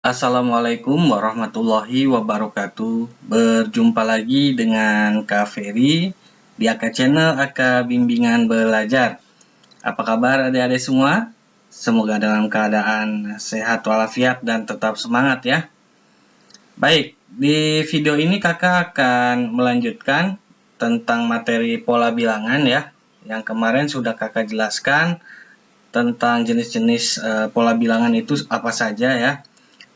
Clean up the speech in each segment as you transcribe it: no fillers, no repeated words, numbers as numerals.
Assalamualaikum warahmatullahi wabarakatuh. Berjumpa lagi dengan Kak Ferry di AK Channel AK Bimbingan Belajar. Apa kabar adik-adik semua? Semoga dalam keadaan sehat walafiat dan tetap semangat ya. Baik, di video ini kakak akan melanjutkan tentang materi pola bilangan ya. Yang kemarin sudah kakak jelaskan tentang jenis-jenis pola bilangan itu apa saja ya.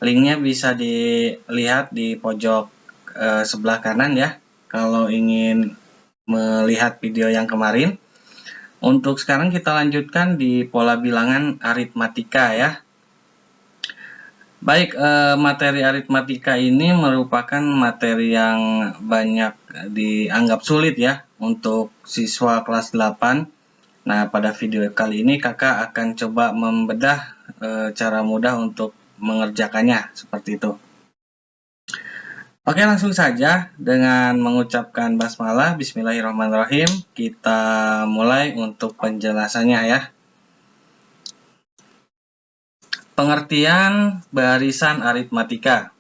Linknya bisa dilihat di pojok sebelah kanan ya, kalau ingin melihat video yang kemarin. Untuk sekarang kita lanjutkan di pola bilangan aritmatika ya. Baik, materi aritmatika ini merupakan materi yang banyak dianggap sulit ya untuk siswa kelas 8. Nah, pada video kali ini kakak akan coba membedah cara mudah untuk mengerjakannya seperti itu. Oke, langsung saja dengan mengucapkan basmalah, bismillahirrahmanirrahim, kita mulai untuk penjelasannya ya. Pengertian barisan aritmatika.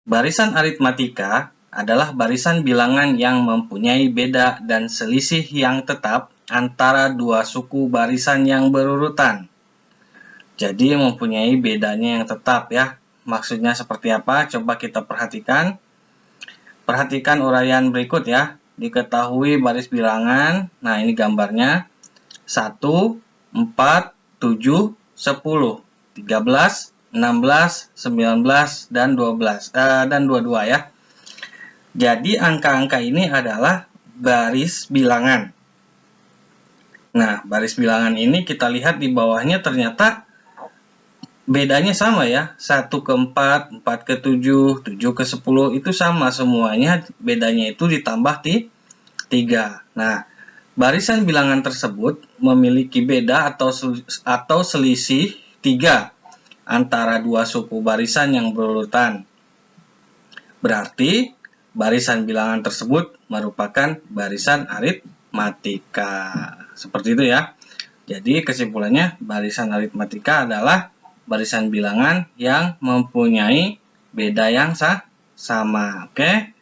Barisan aritmatika adalah barisan bilangan yang mempunyai beda dan selisih yang tetap antara dua suku barisan yang berurutan. Jadi mempunyai bedanya yang tetap ya. Maksudnya seperti apa? Coba kita perhatikan. Perhatikan uraian berikut ya. Diketahui baris bilangan. Nah, ini gambarnya. 1, 4, 7, 10, 13, 16, 19, dan 12. Dan 22 ya. Jadi angka-angka ini adalah baris bilangan. Nah, baris bilangan ini kita lihat di bawahnya ternyata bedanya sama ya, 1 ke 4, 4 ke 7, 7 ke 10 itu sama semuanya, bedanya itu ditambah 3. Nah, barisan bilangan tersebut memiliki beda atau selisih 3 antara dua suku barisan yang berurutan. Berarti barisan bilangan tersebut merupakan barisan aritmatika. Seperti itu ya. Jadi kesimpulannya barisan aritmatika adalah barisan bilangan yang mempunyai beda yang sama. Oke.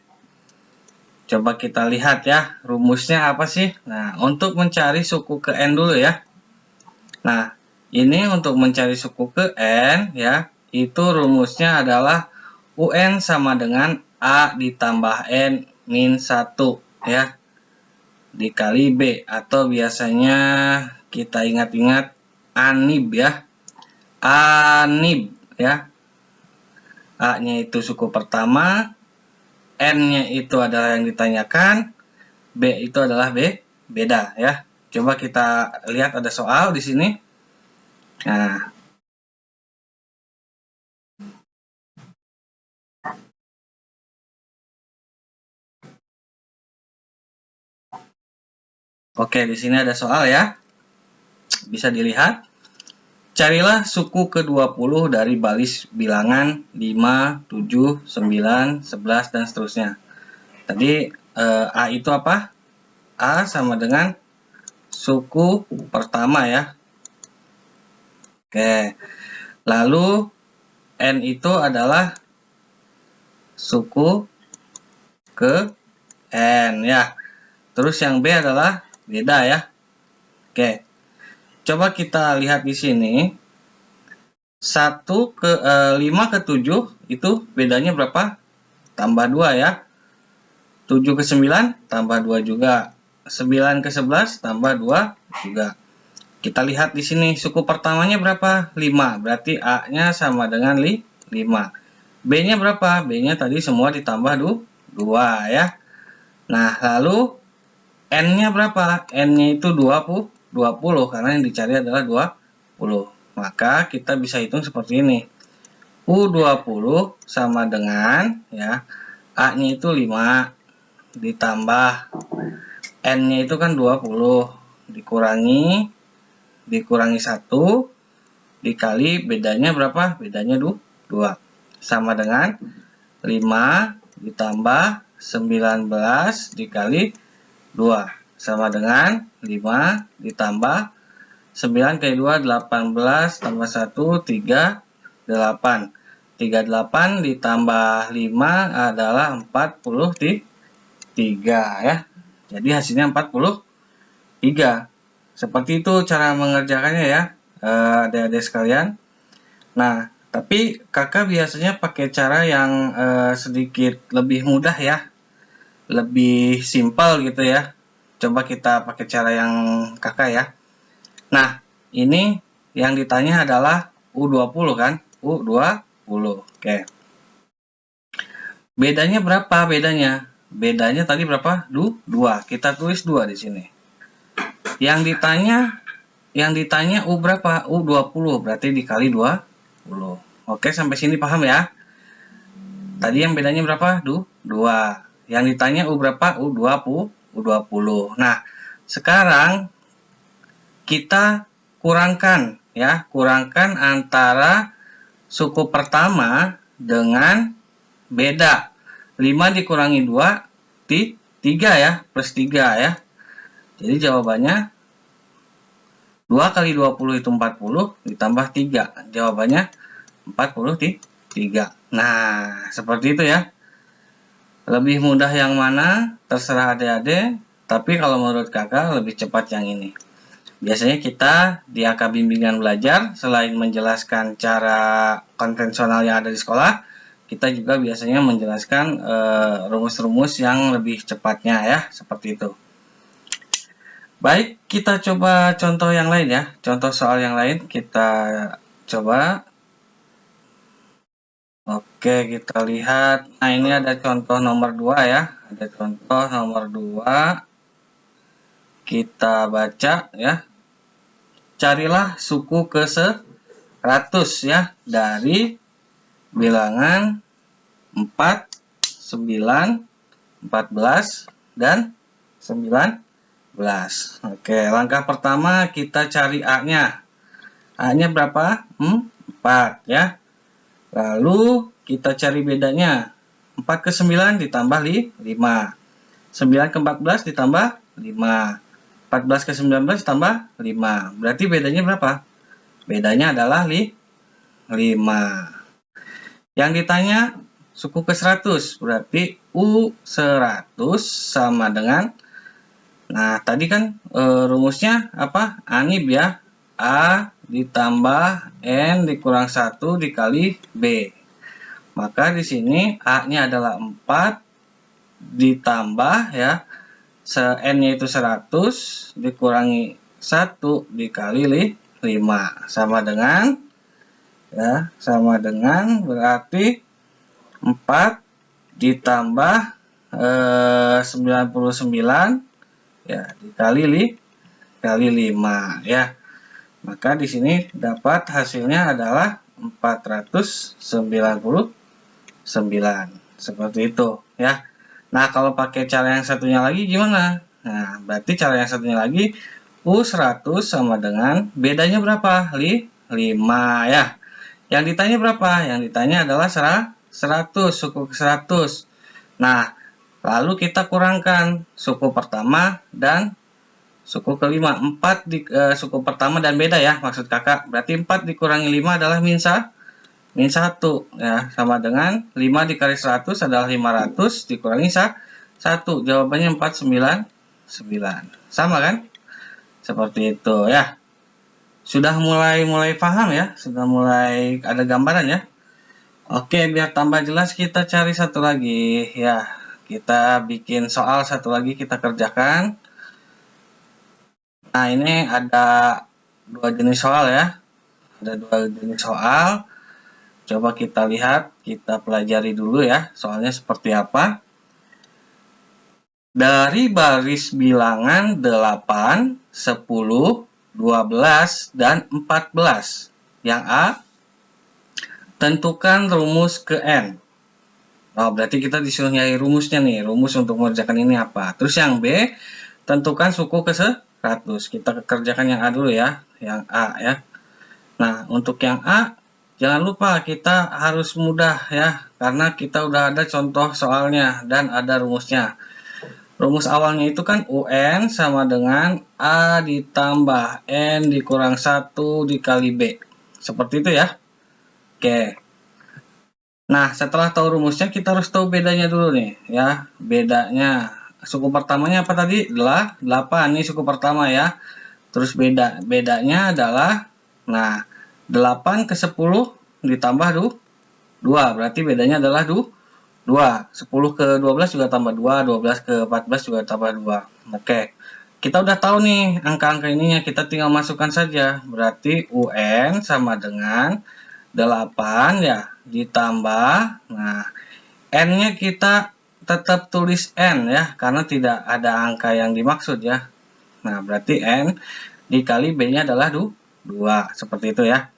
Coba kita lihat ya, rumusnya apa sih? Nah, untuk mencari suku ke N dulu ya. Nah, ini untuk mencari suku ke N ya, itu rumusnya adalah UN sama dengan A ditambah N min 1 ya, dikali B, atau biasanya kita ingat-ingat ANIB ya. ANIB ya. A-nya itu suku pertama, N-nya itu adalah yang ditanyakan, B itu adalah beda ya. Coba kita lihat ada soal di sini. Nah, oke, di sini ada soal ya. Bisa dilihat. Carilah suku ke-20 dari baris bilangan 5, 7, 9, 11, dan seterusnya. Tadi A itu apa? A sama dengan suku pertama ya. Oke. Lalu N itu adalah suku ke N ya. Terus yang B adalah beda ya. Oke. Coba kita lihat di sini. 5 ke 7 itu bedanya berapa? Tambah 2 ya. 7 ke 9 tambah 2 juga. 9 ke 11 tambah 2 juga. Kita lihat di sini suku pertamanya berapa? 5. Berarti A-nya sama dengan 5. B-nya berapa? B-nya tadi semua ditambah 2 ya. Nah, lalu N-nya berapa? N-nya itu 20 karena yang dicari adalah 20. Maka kita bisa hitung seperti ini. U20 sama dengan ya, A-nya itu 5 ditambah N-nya itu kan 20 dikurangi 1 dikali bedanya berapa? Bedanya 2 sama dengan 5 ditambah 19 dikali 2 sama dengan 5 ditambah 9 kali 2 18 tambah 1 3 38. 38 ditambah 5 adalah 43 ya. Jadi hasilnya 43. Seperti itu cara mengerjakannya ya, adik-adik sekalian. Nah, tapi kakak biasanya pakai cara yang sedikit lebih mudah ya, lebih simpel gitu ya. Coba kita pakai cara yang kakak ya. Nah, ini yang ditanya adalah U20 kan? U20. Oke. Bedanya berapa? Bedanya tadi berapa? 2. Kita tulis 2 di sini. Yang ditanya U berapa? U20, berarti dikali 20. Oke, sampai sini paham ya? Tadi yang bedanya berapa? 2. Yang ditanya U berapa? U20. Nah, sekarang kita kurangkan ya, kurangkan antara suku pertama dengan beda. 5 dikurangi 2, 3 ya, plus 3 ya. Jadi jawabannya 2 kali 20 itu 40, ditambah 3. Jawabannya 43. Nah, seperti itu ya. Lebih mudah yang mana? Terserah adik-adik, tapi kalau menurut kakak lebih cepat yang ini. Biasanya kita di AK Bimbingan Belajar, selain menjelaskan cara konvensional yang ada di sekolah, kita juga biasanya menjelaskan rumus-rumus yang lebih cepatnya ya, seperti itu. Baik, kita coba contoh yang lain ya. Contoh soal yang lain kita coba. Oke, kita lihat. Nah, ini ada contoh nomor 2 ya. Ada contoh nomor 2. Kita baca ya. Carilah suku ke-100 ya dari bilangan 4, 9, 14, dan 19. Oke, langkah pertama kita cari A-nya. A-nya berapa? 4 ya. Lalu kita cari bedanya. 4 ke 9 ditambah 5. 9 ke 14 ditambah 5. 14 ke 19 ditambah 5. Berarti bedanya berapa? Bedanya adalah 5. Yang ditanya suku ke-100. Berarti U100 sama dengan, nah tadi kan rumusnya apa? ANIB ya. A ditambah N dikurang 1 dikali B. Maka di sini A-nya adalah 4 ditambah ya, N-nya itu 100 dikurangi 1 dikali 5 sama dengan ya, sama dengan berarti 4 ditambah 99 ya dikali 5 ya. Maka di sini dapat hasilnya adalah 499. Seperti itu ya. Nah, kalau pakai cara yang satunya lagi gimana? Nah, berarti cara yang satunya lagi U100 sama dengan bedanya berapa? 5 ya. Yang ditanya berapa? Yang ditanya adalah 100, suku ke-100. Nah, lalu kita kurangkan suku pertama dan suku kelima. 4 di suku pertama dan beda ya, maksud kakak. Berarti 4 dikurangi 5 adalah min 1 ya, sama dengan 5 dikali 100 adalah 500 dikurangi 1. Jawabannya 499. Sama kan? Seperti itu ya. Sudah mulai paham ya? Sudah mulai ada gambaran ya? Oke, biar tambah jelas kita cari satu lagi ya. Kita bikin soal satu lagi, kita kerjakan. Nah, ini ada 2 jenis soal ya. Ada 2 jenis soal. Coba kita lihat, kita pelajari dulu ya, soalnya seperti apa. Dari baris bilangan 8, 10, 12, dan 14. Yang A, tentukan rumus ke N. Oh, berarti kita disuruh nyari rumusnya nih. Rumus untuk mengerjakan ini apa? Terus yang B, tentukan suku ke-100. Kita kerjakan yang A dulu ya, yang A ya. Nah, untuk yang A, jangan lupa kita harus mudah ya, karena kita udah ada contoh soalnya dan ada rumusnya. Rumus awalnya itu kan UN sama dengan A ditambah N dikurang 1 dikali B. Seperti itu ya. Oke. Nah, setelah tahu rumusnya, kita harus tahu bedanya dulu nih, ya. Bedanya, suku pertamanya apa tadi? Adalah 8, ini suku pertama ya. Terus bedanya adalah, nah, 8 ke 10 ditambah 2, berarti bedanya adalah 2. 10 ke 12 juga tambah 2, 12 ke 14 juga tambah 2. Oke, kita udah tahu nih angka-angka ininya, kita tinggal masukkan saja. Berarti UN sama dengan 8 ya, ditambah, nah, N-nya kita tetap tulis N ya, karena tidak ada angka yang dimaksud ya. Nah, berarti N dikali B-nya adalah 2, seperti itu ya.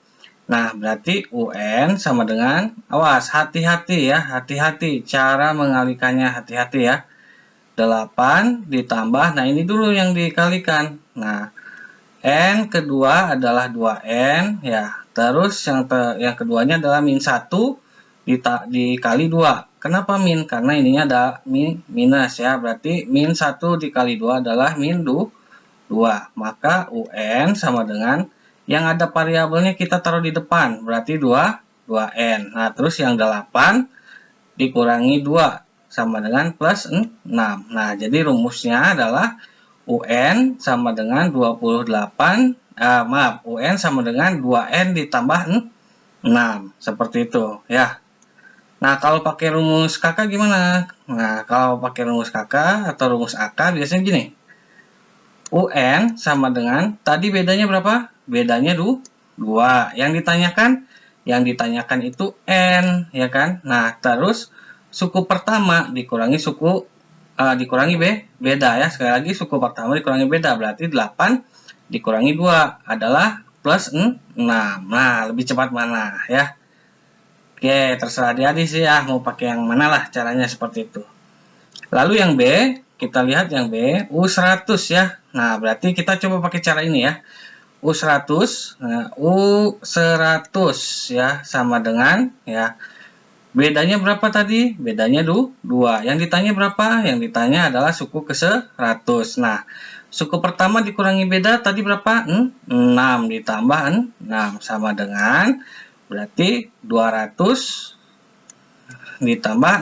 Nah, berarti UN sama dengan, awas, hati-hati ya, hati-hati, cara mengalikannya hati-hati ya. 8 ditambah, nah ini dulu yang dikalikan. Nah, N kedua adalah 2N ya. Terus yang keduanya adalah min 1 dikali 2. Kenapa min? Karena ininya ada minus ya. Berarti min 1 dikali 2 adalah min 2. Maka UN sama dengan yang ada variabelnya kita taruh di depan. Berarti 2N. Nah, terus yang 8 dikurangi 2 sama dengan plus 6. Nah, jadi rumusnya adalah UN sama dengan 28, UN sama dengan 2N ditambah 6, seperti itu ya. Nah, kalau pakai rumus KK gimana? Nah, kalau pakai rumus KK atau rumus AK biasanya gini. UN sama dengan, tadi bedanya berapa? Bedanya 2. Yang ditanyakan itu N, ya kan? Nah, terus suku pertama dikurangi dikurangi beda ya. Sekali lagi suku pertama dikurangi beda, berarti 8 dikurangi 2 adalah plus 6. Nah, lebih cepat mana ya? Oke, terserah adik-adik sih ya, mau pakai yang mana lah caranya seperti itu. Lalu yang B, kita lihat yang B, U100 ya. Nah, berarti kita coba pakai cara ini ya. U100, nah, U100 ya, sama dengan ya. Bedanya berapa tadi? Bedanya 2. Yang ditanya berapa? Yang ditanya adalah suku ke 100. Nah, suku pertama dikurangi beda tadi berapa? 6 ditambah 6 sama dengan, berarti 200 ditambah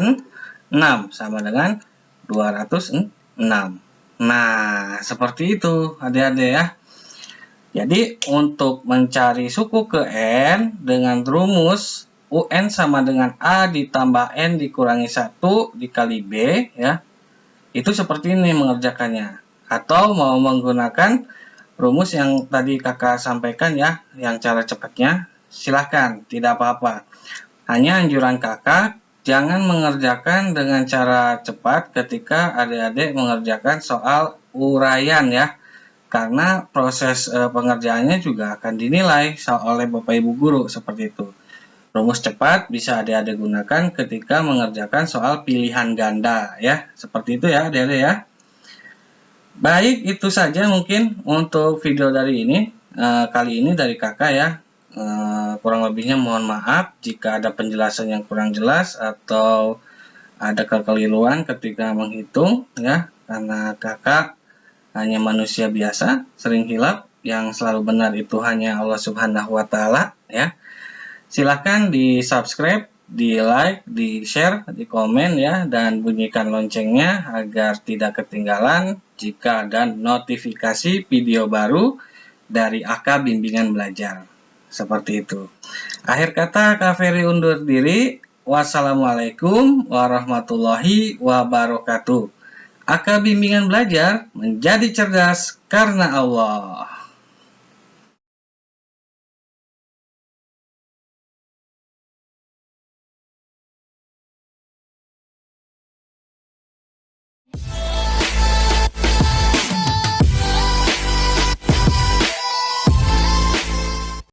6 sama dengan 206. Nah, seperti itu adik-adik ya. Jadi, untuk mencari suku ke N dengan rumus UN sama dengan A ditambah N dikurangi 1 dikali B ya. Itu seperti ini mengerjakannya. Atau mau menggunakan rumus yang tadi kakak sampaikan ya, yang cara cepatnya, silahkan, tidak apa-apa. Hanya anjuran kakak, jangan mengerjakan dengan cara cepat ketika adik-adik mengerjakan soal uraian ya. Karena proses pengerjaannya juga akan dinilai oleh Bapak Ibu Guru seperti itu. Rumus cepat bisa adik-adik gunakan ketika mengerjakan soal pilihan ganda ya. Seperti itu ya adik-adik ya. Baik, itu saja mungkin untuk video dari ini. Kali ini dari kakak ya. Kurang lebihnya mohon maaf jika ada penjelasan yang kurang jelas atau ada kekeliruan ketika menghitung ya. Karena kakak hanya manusia biasa, sering hilap. Yang selalu benar itu hanya Allah Subhanahu wa Ta'ala ya. Silahkan di subscribe, di like, di share, di komen ya, dan bunyikan loncengnya agar tidak ketinggalan jika ada notifikasi video baru dari AK Bimbingan Belajar. Seperti itu. Akhir kata, Kak Ferry undur diri. Wassalamualaikum warahmatullahi wabarakatuh. AK Bimbingan Belajar menjadi cerdas karena Allah.